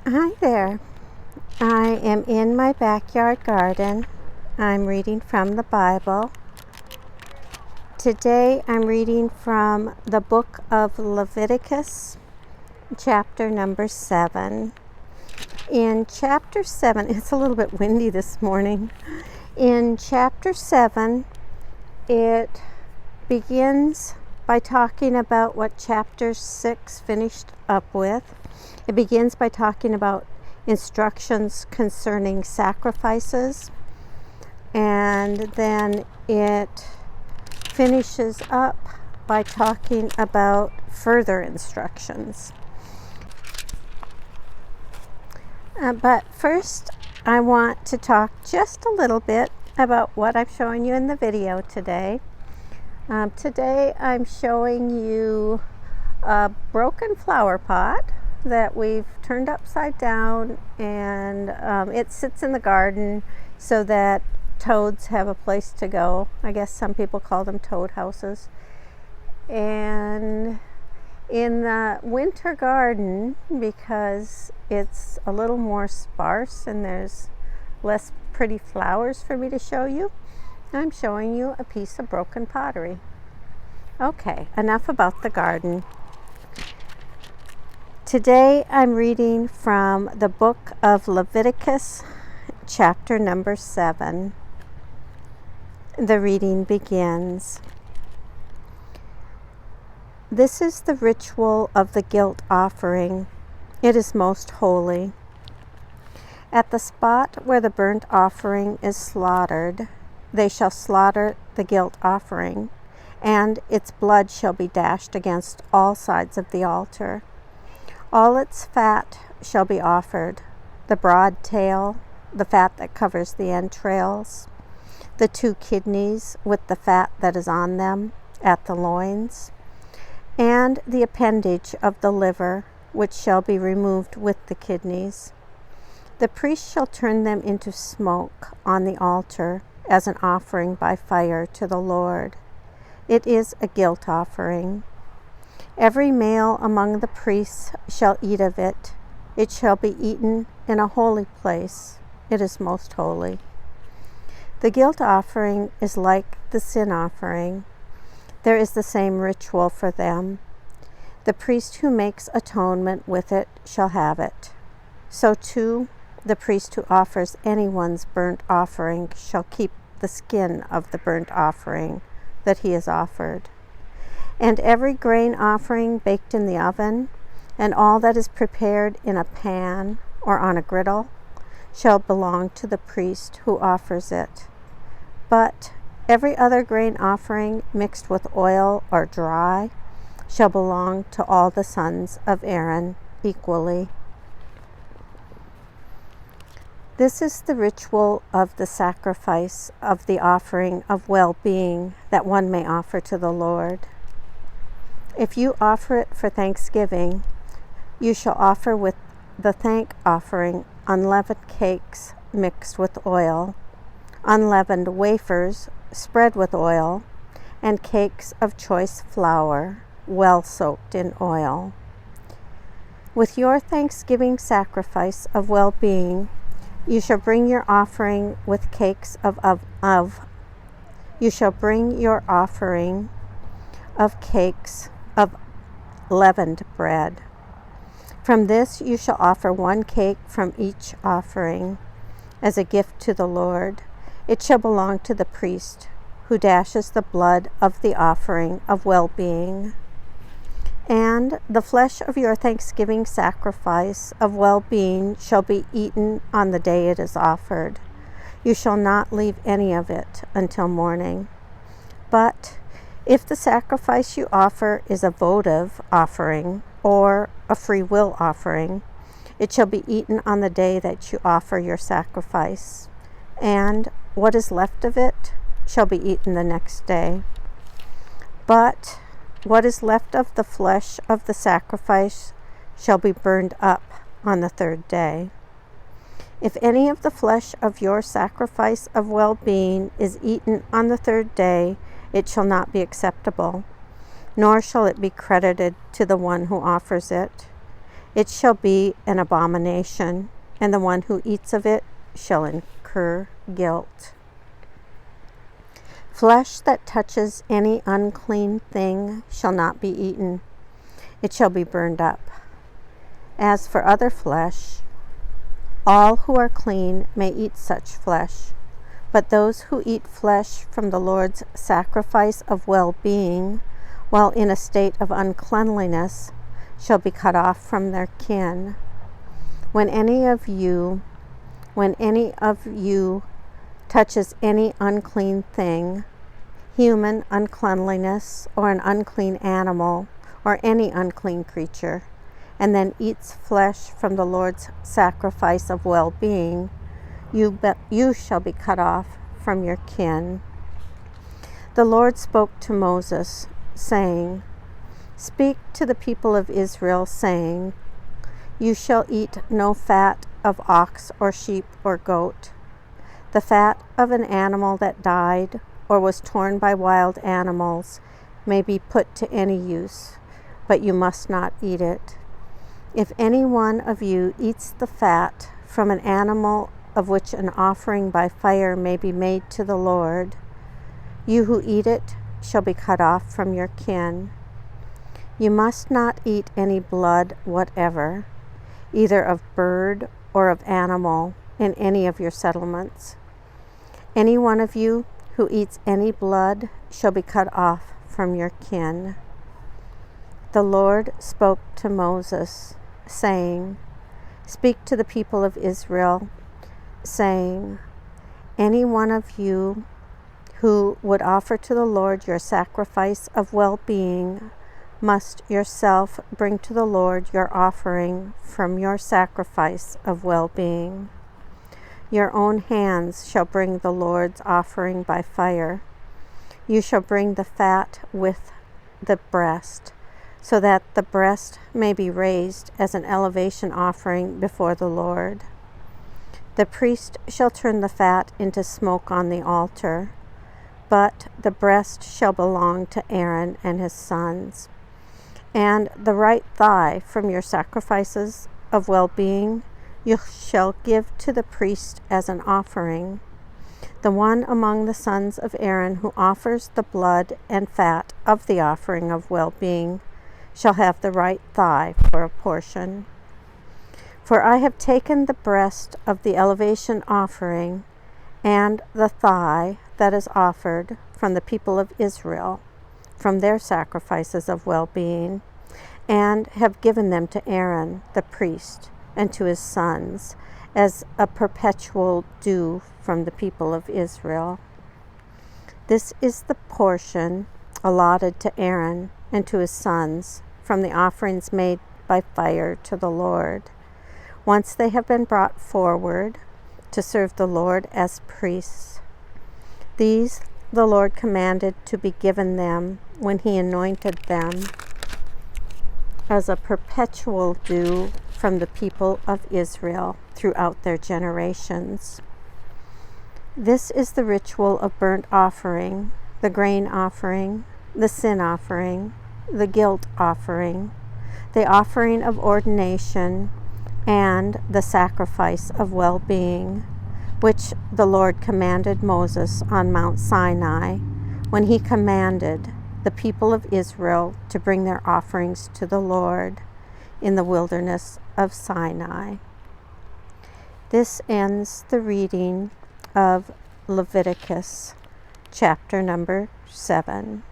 Hi there. I am in my backyard garden. I'm reading from the Bible. Today I'm reading from the book of Leviticus, chapter number 7. In chapter 7, it's a little bit windy this morning. In chapter 7, it begins by talking about what chapter 6 finished up with. It begins by talking about instructions concerning sacrifices, and then it finishes up by talking about further instructions. But first, I want to talk just a little bit about what I'm showing you in the video today. Today I'm showing you a broken flower pot that we've turned upside down, and it sits in the garden so that toads have a place to go. I guess some people call them toad houses. And in the winter garden, because it's a little more sparse and there's less pretty flowers for me to show you, I'm showing you a piece of broken pottery. Okay, enough about the garden. Today I'm reading from the book of Leviticus, chapter number 7. The reading begins. This is the ritual of the guilt offering. It is most holy. At the spot where the burnt offering is slaughtered, they shall slaughter the guilt offering, and its blood shall be dashed against all sides of the altar. All its fat shall be offered, the broad tail, the fat that covers the entrails, the 2 kidneys with the fat that is on them at the loins, and the appendage of the liver, which shall be removed with the kidneys. The priest shall turn them into smoke on the altar as an offering by fire to the Lord. It is a guilt offering. Every male among the priests shall eat of it. It shall be eaten in a holy place. It is most holy. The guilt offering is like the sin offering. There is the same ritual for them. The priest who makes atonement with it shall have it. So too, the priest who offers anyone's burnt offering shall keep the skin of the burnt offering that he has offered. And every grain offering baked in the oven, and all that is prepared in a pan or on a griddle, shall belong to the priest who offers it. But every other grain offering mixed with oil or dry shall belong to all the sons of Aaron equally. This is the ritual of the sacrifice of the offering of well-being that one may offer to the Lord. If you offer it for thanksgiving, you shall offer with the thank offering unleavened cakes mixed with oil, unleavened wafers spread with oil, and cakes of choice flour well soaked in oil. With your thanksgiving sacrifice of well-being, you shall bring your offering with cakes you shall bring your offering of cakes of leavened bread. From this you shall offer 1 cake from each offering as a gift to the Lord. It shall belong to the priest who dashes the blood of the offering of well-being. And the flesh of your thanksgiving sacrifice of well-being shall be eaten on the day it is offered. You shall not leave any of it until morning. But if the sacrifice you offer is a votive offering or a free will offering, it shall be eaten on the day that you offer your sacrifice, and what is left of it shall be eaten the next day. But what is left of the flesh of the sacrifice shall be burned up on the 3rd day. If any of the flesh of your sacrifice of well-being is eaten on the 3rd day, it shall not be acceptable, nor shall it be credited to the one who offers it. It shall be an abomination, and the one who eats of it shall incur guilt. Flesh that touches any unclean thing shall not be eaten. It shall be burned up. As for other flesh, all who are clean may eat such flesh, but those who eat flesh from the Lord's sacrifice of well-being, while in a state of uncleanliness, shall be cut off from their kin. When any of you touches any unclean thing, human uncleanliness, or an unclean animal, or any unclean creature, and then eats flesh from the Lord's sacrifice of well-being, you shall be cut off from your kin. The Lord spoke to Moses, saying, Speak to the people of Israel, saying, You shall eat no fat of ox or sheep or goat. The fat of an animal that died or was torn by wild animals may be put to any use, but you must not eat it. If any one of you eats the fat from an animal of which an offering by fire may be made to the Lord, you who eat it shall be cut off from your kin. You must not eat any blood whatever, either of bird or of animal, in any of your settlements. Any one of you who eats any blood shall be cut off from your kin. The Lord spoke to Moses, saying, Speak to the people of Israel, saying, Any one of you who would offer to the Lord your sacrifice of well-being must yourself bring to the Lord your offering from your sacrifice of well-being. Your own hands shall bring the Lord's offering by fire. You shall bring the fat with the breast, so that the breast may be raised as an elevation offering before the Lord. The priest shall turn the fat into smoke on the altar, but the breast shall belong to Aaron and his sons. And the right thigh from your sacrifices of well-being you shall give to the priest as an offering. The one among the sons of Aaron who offers the blood and fat of the offering of well-being shall have the right thigh for a portion. For I have taken the breast of the elevation offering and the thigh that is offered from the people of Israel, from their sacrifices of well-being, and have given them to Aaron the priest and to his sons as a perpetual due from the people of Israel. This is the portion allotted to Aaron and to his sons from the offerings made by fire to the Lord, once they have been brought forward to serve the Lord as priests. These the Lord commanded to be given them when he anointed them as a perpetual due from the people of Israel throughout their generations. This is the ritual of burnt offering, the grain offering, the sin offering, the guilt offering, the offering of ordination, and the sacrifice of well-being, which the Lord commanded Moses on Mount Sinai when he commanded the people of Israel to bring their offerings to the Lord in the wilderness of Sinai. This ends the reading of Leviticus, chapter number 7.